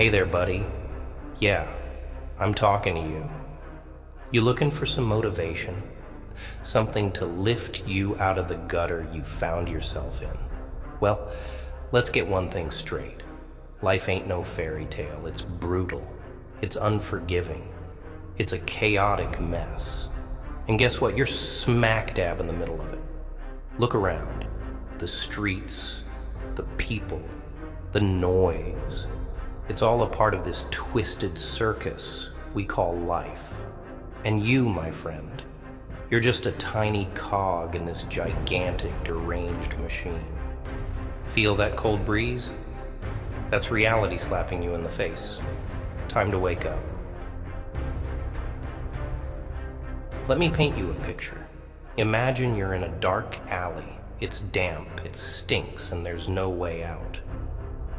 Hey there, buddy. Yeah, I'm talking to you. You looking for some motivation? Something to lift you out of the gutter you found yourself in? Well, let's get one thing straight. Life ain't no fairy tale. It's brutal. It's unforgiving. It's a chaotic mess. And guess what? You're smack dab in the middle of it. Look around. The streets, the people, the noise. It's all a part of this twisted circus we call life. And you, my friend, you're just a tiny cog in this gigantic, deranged machine. Feel that cold breeze? That's reality slapping you in the face. Time to wake up. Let me paint you a picture. Imagine you're in a dark alley. It's damp, it stinks, and there's no way out.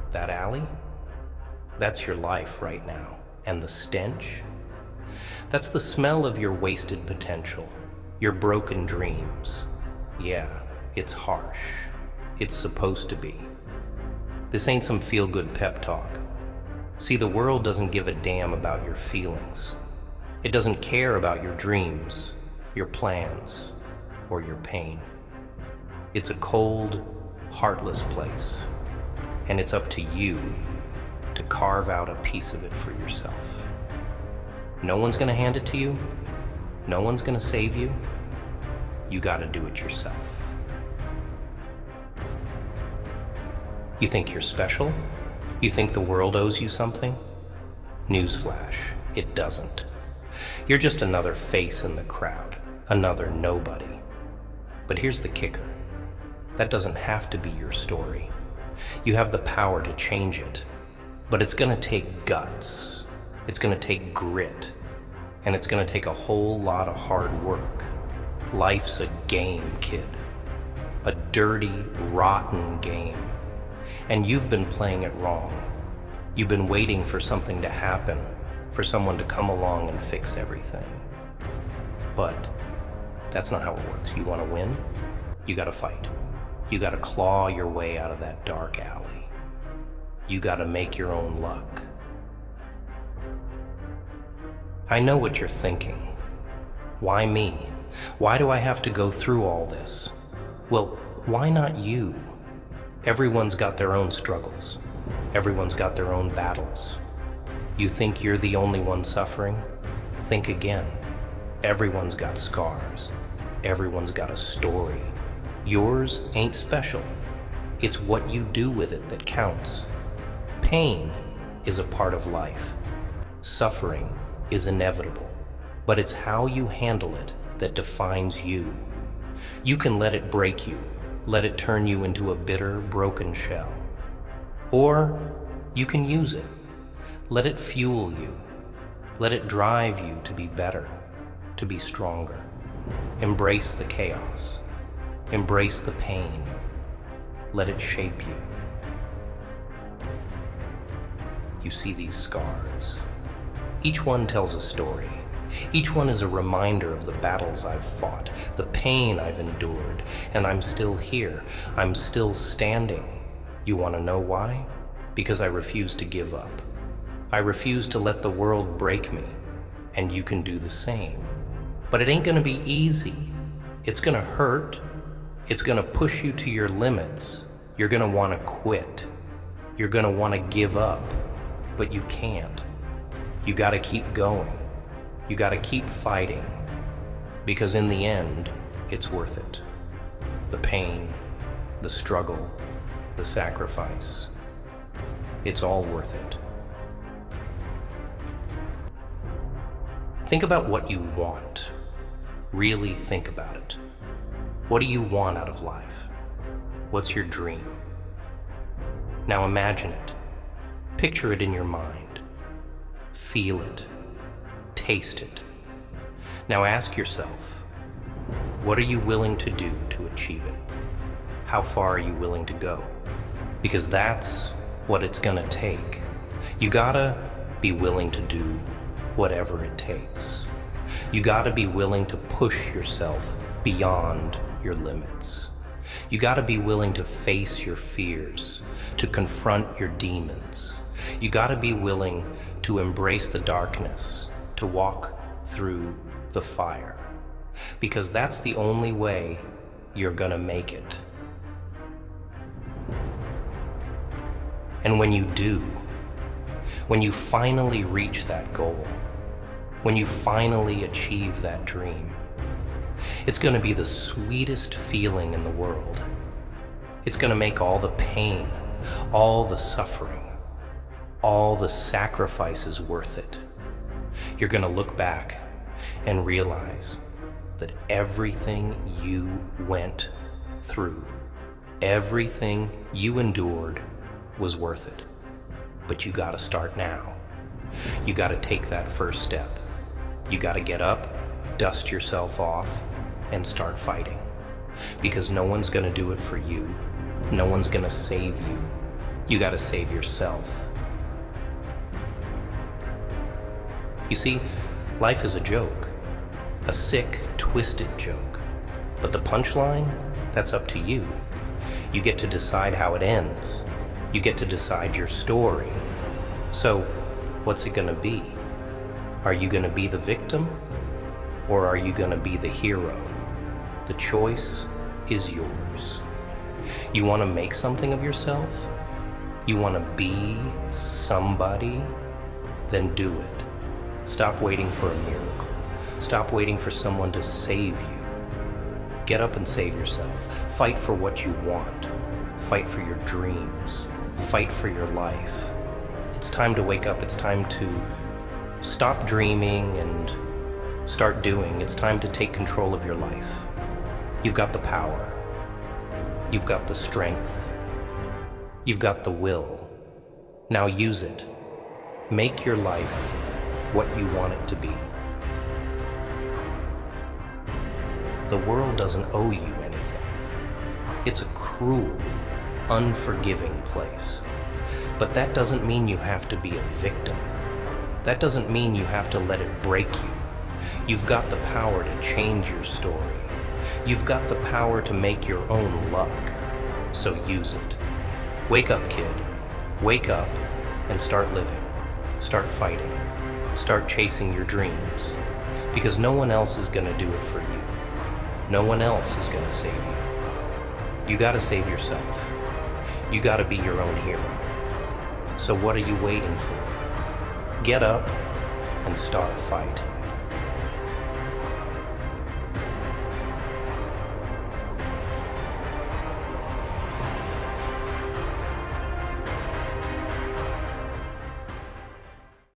That alley? That's your life right now. And the stench? That's the smell of your wasted potential, your broken dreams. Yeah, it's harsh. It's supposed to be. This ain't some feel-good pep talk. See, the world doesn't give a damn about your feelings. It doesn't care about your dreams, your plans, or your pain. It's a cold, heartless place, and it's up to you to carve out a piece of it for yourself. No one's gonna hand it to you. No one's gonna save you. You gotta do it yourself. You think you're special? You think the world owes you something? Newsflash, it doesn't. You're just another face in the crowd, another nobody. But here's the kicker. That doesn't have to be your story. You have the power to change it. But it's gonna take guts. It's gonna take grit. And it's gonna take a whole lot of hard work. Life's a game, kid. A dirty, rotten game. And you've been playing it wrong. You've been waiting for something to happen, for someone to come along and fix everything. But that's not how it works. You wanna win? You gotta fight. You gotta claw your way out of that dark alley. You gotta make your own luck. I know what you're thinking. Why me? Why do I have to go through all this? Well, why not you? Everyone's got their own struggles. Everyone's got their own battles. You think you're the only one suffering? Think again. Everyone's got scars. Everyone's got a story. Yours ain't special. It's what you do with it that counts. Pain is a part of life. Suffering is inevitable, but it's how you handle it that defines you. You can let it break you, let it turn you into a bitter, broken shell. Or you can use it. Let it fuel you. Let it drive you to be better, to be stronger. Embrace the chaos. Embrace the pain. Let it shape you. You see these scars. Each one tells a story. Each one is a reminder of the battles I've fought, the pain I've endured, and I'm still here. I'm still standing. You want to know why? Because I refuse to give up. I refuse to let the world break me, and you can do the same. But it ain't gonna be easy. It's gonna hurt. It's gonna push you to your limits. You're gonna wanna quit. You're gonna wanna give up, but you can't. You gotta keep going. You gotta keep fighting, because in the end, it's worth it. The pain, the struggle, the sacrifice, it's all worth it. Think about what you want. Really think about it. What do you want out of life? What's your dream? Now imagine it. Picture it in your mind. Feel it. Taste it. Now ask yourself, what are you willing to do to achieve it? How far are you willing to go? Because that's what it's gonna take. You gotta be willing to do whatever it takes. You gotta be willing to push yourself beyond your limits. You gotta be willing to face your fears, to confront your demons, You gotta be willing to embrace the darkness, to walk through the fire, because that's the only way you're gonna make it. And when you do, when you finally reach that goal, when you finally achieve that dream, it's gonna be the sweetest feeling in the world. It's gonna make all the pain, all the suffering, all the sacrifices worth it. You're gonna look back and realize that everything you went through, everything you endured was worth it. But you gotta start now. You gotta take that first step. You gotta get up, dust yourself off, and start fighting. Because no one's gonna do it for you. No one's gonna save you. You gotta save yourself. You see, life is a joke. A sick, twisted joke. But the punchline, that's up to you. You get to decide how it ends. You get to decide your story. So, what's it gonna be? Are you gonna be the victim? Or are you gonna be the hero? The choice is yours. You wanna make something of yourself? You wanna be somebody? Then do it. Stop waiting for a miracle. Stop waiting for someone to save you. Get up and save yourself. Fight for what you want. Fight for your dreams. Fight for your life. It's time to wake up. It's time to stop dreaming and start doing. It's time to take control of your life. You've got the power. You've got the strength. You've got the will. Now use it. Make your life what you want it to be. The world doesn't owe you anything. It's a cruel, unforgiving place. But that doesn't mean you have to be a victim. That doesn't mean you have to let it break you. You've got the power to change your story. You've got the power to make your own luck. So use it. Wake up, kid. Wake up and start living. Start fighting. Start chasing your dreams. Because no one else is gonna do it for you. No one else is gonna save you. You gotta save yourself. You gotta be your own hero. So what are you waiting for? Get up and start fighting.